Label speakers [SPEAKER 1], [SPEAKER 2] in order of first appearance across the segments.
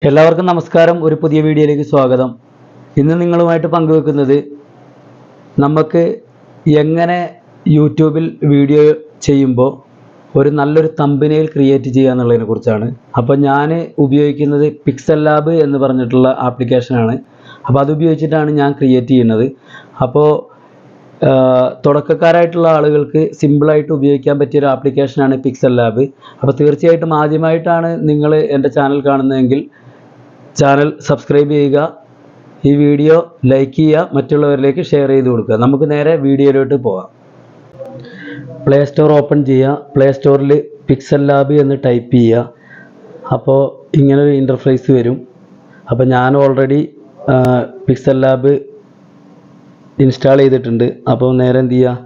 [SPEAKER 1] എല്ലാവർക്കും നമസ്കാരം. ഒരു പുതിയ വീഡിയോയിലേക്ക് സ്വാഗതം. ഇന്ന് നിങ്ങളുമായിട്ട് പങ്കുവെക്കുന്നത് നമുക്ക് എങ്ങനെ യൂട്യൂബിൽ വീഡിയോ ചെയ്യുമ്പോൾ ഒരു നല്ലൊരു തമ്പനെയിൽ ക്രിയേറ്റ് ചെയ്യുക എന്നുള്ളതിനെ കുറിച്ചാണ്. അപ്പോൾ ഞാൻ ഉപയോഗിക്കുന്നത് പിക്സൽ ലാബ് എന്ന് പറഞ്ഞിട്ടുള്ള ആപ്ലിക്കേഷനാണ്. അപ്പോൾ അത് ഉപയോഗിച്ചിട്ടാണ് ഞാൻ ക്രിയേറ്റ് ചെയ്യുന്നത്. അപ്പോൾ തുടക്കക്കാരായിട്ടുള്ള ആളുകൾക്ക് സിമ്പിളായിട്ട് ഉപയോഗിക്കാൻ പറ്റിയൊരു ആപ്ലിക്കേഷനാണ് പിക്സൽ ലാബ്. അപ്പോൾ തീർച്ചയായിട്ടും ആദ്യമായിട്ടാണ് നിങ്ങൾ എൻ്റെ ചാനൽ കാണുന്നതെങ്കിൽ ചാനൽ സബ്സ്ക്രൈബ് ചെയ്യുക, ഈ വീഡിയോ ലൈക്ക് ചെയ്യുക, മറ്റുള്ളവരിലേക്ക് ഷെയർ ചെയ്ത് കൊടുക്കുക. നമുക്ക് നേരെ വീഡിയോയിലോട്ട് പോകാം. പ്ലേ സ്റ്റോർ ഓപ്പൺ ചെയ്യുക. പ്ലേ സ്റ്റോറിൽ പിക്സൽ ലാബ് എന്ന് ടൈപ്പ് ചെയ്യുക. അപ്പോൾ ഇങ്ങനൊരു ഇൻ്റർഫേസ് വരും. അപ്പോൾ ഞാൻ ഓൾറെഡി പിക്സൽ ലാബ് ഇൻസ്റ്റാൾ ചെയ്തിട്ടുണ്ട്. അപ്പോൾ നേരെ എന്ത് ചെയ്യുക,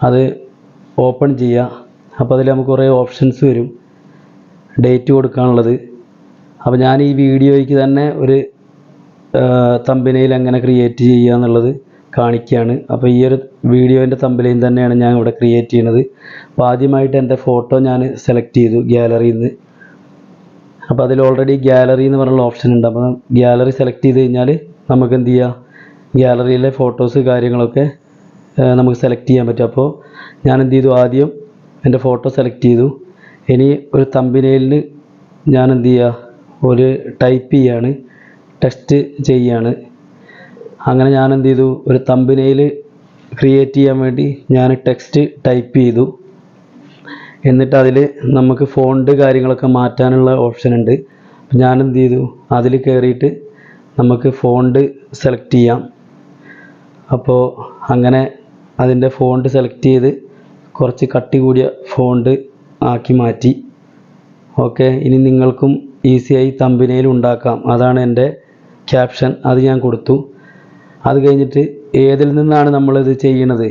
[SPEAKER 1] അത് ഓപ്പൺ ചെയ്യുക. അപ്പോൾ അതിൽ നമുക്ക് കുറേ ഓപ്ഷൻസ് വരും, ഡേറ്റ് കൊടുക്കാനുള്ളത്. അപ്പോൾ ഞാൻ ഈ വീഡിയോയ്ക്ക് തന്നെ ഒരു തമ്പനെയിൽ എങ്ങനെ ക്രിയേറ്റ് ചെയ്യുക എന്നുള്ളത് കാണിക്കുകയാണ്. അപ്പോൾ ഈ ഒരു വീഡിയോൻ്റെ തമ്പനെയിൽ തന്നെയാണ് ഞാൻ ഇവിടെ ക്രിയേറ്റ് ചെയ്യുന്നത്. അപ്പോൾ ആദ്യമായിട്ട് എൻ്റെ ഫോട്ടോ ഞാൻ സെലക്ട് ചെയ്തു ഗാലറിയിൽ നിന്ന്. അപ്പോൾ അതിൽ ഓൾറെഡി ഗാലറി എന്ന് പറഞ്ഞുള്ള ഓപ്ഷൻ ഉണ്ട്. അപ്പോൾ ഗാലറി സെലക്ട് ചെയ്ത് കഴിഞ്ഞാൽ നമുക്ക് എന്ത് ചെയ്യുക, ഗാലറിയിലെ ഫോട്ടോസ് കാര്യങ്ങളൊക്കെ നമുക്ക് സെലക്ട് ചെയ്യാൻ പറ്റും. അപ്പോൾ ഞാൻ എന്ത് ചെയ്തു, ആദ്യം എൻ്റെ ഫോട്ടോ സെലക്ട് ചെയ്തു. ഇനി ഒരു തമ്പനെയിലിന് ഞാൻ എന്ത് ചെയ്യുക, ഒരു ടൈപ്പ് ചെയ്യാണ്, ടെക്സ്റ്റ് ചെയ്യാണ്. അങ്ങനെ ഞാൻ എന്ത് ചെയ്തു, ഒരു തമ്പനെയിൽ ക്രിയേറ്റ് ചെയ്യാൻ വേണ്ടി ഞാൻ ടെക്സ്റ്റ് ടൈപ്പ് ചെയ്തു. എന്നിട്ട് അതിൽ നമുക്ക് ഫോണ്ട് കാര്യങ്ങളൊക്കെ മാറ്റാനുള്ള ഓപ്ഷൻ ഉണ്ട്. ഞാൻ എന്ത് ചെയ്തു, അതിൽ കയറിയിട്ട് നമുക്ക് ഫോണ്ട് സെലക്ട് ചെയ്യാം. അപ്പോൾ അങ്ങനെ അതിൻ്റെ ഫോണ്ട് സെലക്ട് ചെയ്ത് കുറച്ച് കട്ടി കൂടിയ ഫോണ്ട് ആക്കി മാറ്റി. ഓക്കെ, ഇനി നിങ്ങൾക്കും ഈസിയായി തമ്പനെയിൽ ഉണ്ടാക്കാം. അതാണ് എൻ്റെ ക്യാപ്ഷൻ, അത് ഞാൻ കൊടുത്തു. അത് കഴിഞ്ഞിട്ട് ഏതിൽ നിന്നാണ് നമ്മളിത് ചെയ്യണത്,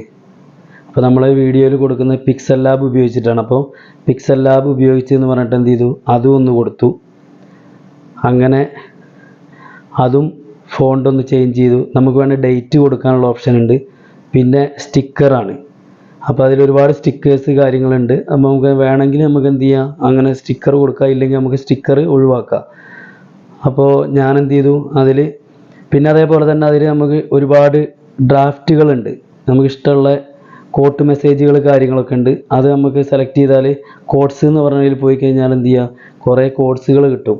[SPEAKER 1] അപ്പോൾ നമ്മൾ വീഡിയോയിൽ കൊടുക്കുന്ന പിക്സൽ ലാബ് ഉപയോഗിച്ചിട്ടാണ്. അപ്പോൾ പിക്സൽ ലാബ് ഉപയോഗിച്ചെന്ന് പറഞ്ഞിട്ട് എന്ത് ചെയ്തു, അതും ഒന്ന് കൊടുത്തു. അങ്ങനെ അതും ഫോണ്ട് ഒന്ന് ചേഞ്ച് ചെയ്തു. നമുക്ക് വേണ്ട ഡേറ്റ് കൊടുക്കാനുള്ള ഓപ്ഷൻ ഉണ്ട്. പിന്നെ സ്റ്റിക്കറാണ്. അപ്പോൾ അതിലൊരുപാട് സ്റ്റിക്കേഴ്സ് കാര്യങ്ങളുണ്ട്. അപ്പോൾ നമുക്ക് വേണമെങ്കിൽ നമുക്ക് എന്ത് ചെയ്യാം, അങ്ങനെ സ്റ്റിക്കർ കൊടുക്കുക, ഇല്ലെങ്കിൽ നമുക്ക് സ്റ്റിക്കർ ഒഴിവാക്കാം. അപ്പോൾ ഞാൻ എന്ത് ചെയ്തു, അതിൽ പിന്നെ അതേപോലെ തന്നെ അതിൽ നമുക്ക് ഒരുപാട് ഡ്രാഫ്റ്റുകളുണ്ട്. നമുക്ക് ഇഷ്ടമുള്ള കോട്ട് മെസ്സേജുകൾ കാര്യങ്ങളൊക്കെ ഉണ്ട്. അത് നമുക്ക് സെലക്ട് ചെയ്താൽ കോഡ്സ് എന്ന് പറഞ്ഞതിൽ പോയി കഴിഞ്ഞാൽ എന്ത് ചെയ്യുക, കുറേ കോഡ്സുകൾ കിട്ടും.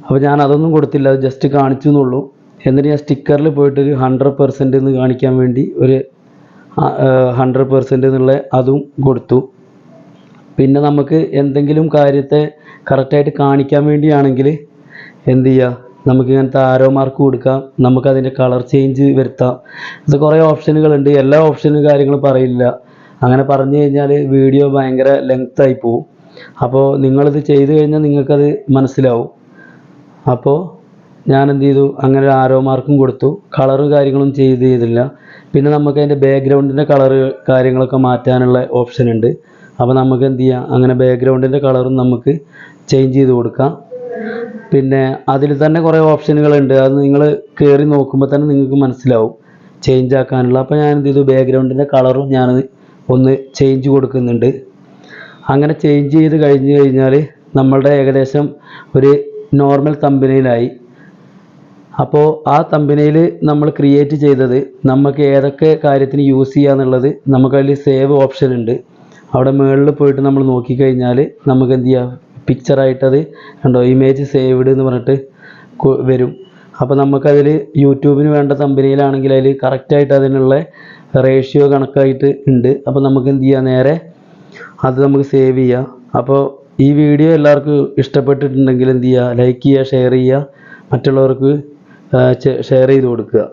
[SPEAKER 1] അപ്പോൾ ഞാൻ അതൊന്നും കൊടുത്തില്ല, അത് ജസ്റ്റ് കാണിച്ചു എന്നുള്ളൂ. എന്നിട്ട് ഞാൻ സ്റ്റിക്കറിൽ പോയിട്ടൊരു 100% എന്ന് കാണിക്കാൻ വേണ്ടി ഒരു 100% എന്നുള്ള അതും കൊടുത്തു. പിന്നെ നമുക്ക് എന്തെങ്കിലും കാര്യത്തെ കറക്റ്റായിട്ട് കാണിക്കാൻ വേണ്ടിയാണെങ്കിൽ എന്ത് ചെയ്യുക, നമുക്ക് ഇങ്ങനത്തെ ആരോ മാർക്ക് കൊടുക്കാം, നമുക്കതിൻ്റെ കളർ ചേഞ്ച് വരുത്താം. ഇത് കുറേ ഓപ്ഷനുകളുണ്ട്. എല്ലാ ഓപ്ഷനും കാര്യങ്ങൾ പറയില്ല. അങ്ങനെ പറഞ്ഞു കഴിഞ്ഞാൽ വീഡിയോ ഭയങ്കര ലെങ്തായി പോവും. അപ്പോൾ നിങ്ങളിത് ചെയ്ത് കഴിഞ്ഞാൽ നിങ്ങൾക്കത് മനസ്സിലാവും. അപ്പോൾ ഞാൻ എന്ത് ചെയ്തു, അങ്ങനെ ആരോ മാർക്കും കൊടുത്തു. കളറും കാര്യങ്ങളും ചെയ്തില്ല. പിന്നെ നമുക്ക് അതിൻ്റെ ബാക്ക്ഗ്രൗണ്ടിൻ്റെ കളറ് കാര്യങ്ങളൊക്കെ മാറ്റാനുള്ള ഓപ്ഷൻ ഉണ്ട്. അപ്പോൾ നമുക്ക് എന്ത് ചെയ്യാം, അങ്ങനെ ബാക്ക്ഗ്രൗണ്ടിൻ്റെ കളറും നമുക്ക് ചേഞ്ച് ചെയ്ത് കൊടുക്കാം. പിന്നെ അതിൽ തന്നെ കുറേ ഓപ്ഷനുകളുണ്ട്. അത് നിങ്ങൾ കയറി നോക്കുമ്പോൾ തന്നെ നിങ്ങൾക്ക് മനസ്സിലാവും ചേഞ്ച് ആക്കാനുള്ള. അപ്പോൾ ഞാൻ എന്ത് ചെയ്തു, ബാക്ക്ഗ്രൗണ്ടിൻ്റെ കളറും ഞാൻ ഒന്ന് ചേഞ്ച് കൊടുക്കുന്നുണ്ട്. അങ്ങനെ ചേഞ്ച് ചെയ്ത് കഴിഞ്ഞ് കഴിഞ്ഞാൽ നമ്മളുടെ ഏകദേശം ഒരു നോർമൽ തമ്പനെയിലായി. അപ്പോൾ ആ തമ്പനെയിൽ നമ്മൾ ക്രിയേറ്റ് ചെയ്തത് നമുക്ക് ഏതൊക്കെ കാര്യത്തിന് യൂസ് ചെയ്യുക എന്നുള്ളത് നമുക്കതിൽ സേവ് ഓപ്ഷൻ ഉണ്ട്. അവിടെ മുകളിൽ പോയിട്ട് നമ്മൾ നോക്കിക്കഴിഞ്ഞാൽ നമുക്ക് എന്ത് ചെയ്യാം, പിക്ചറായിട്ടത് കണ്ടോ, ഇമേജ് സേവ്ഡ് എന്ന് പറഞ്ഞിട്ട് വരും. അപ്പോൾ നമുക്കതിൽ യൂട്യൂബിന് വേണ്ട തമ്പനെയിലാണെങ്കിൽ അതിൽ കറക്റ്റായിട്ട് അതിനുള്ള റേഷ്യോ കണക്കായിട്ട് ഉണ്ട്. അപ്പോൾ നമുക്ക് എന്ത് ചെയ്യാം, നേരെ അത് നമുക്ക് സേവ് ചെയ്യാം. അപ്പോൾ ഈ വീഡിയോ എല്ലാവർക്കും ഇഷ്ടപ്പെട്ടിട്ടുണ്ടെങ്കിൽ എന്ത് ചെയ്യുക, ലൈക്ക് ചെയ്യുക, ഷെയർ ചെയ്യുക, മറ്റുള്ളവർക്ക് ഷെയർ ചെയ്ത് കൊടുക്കുക.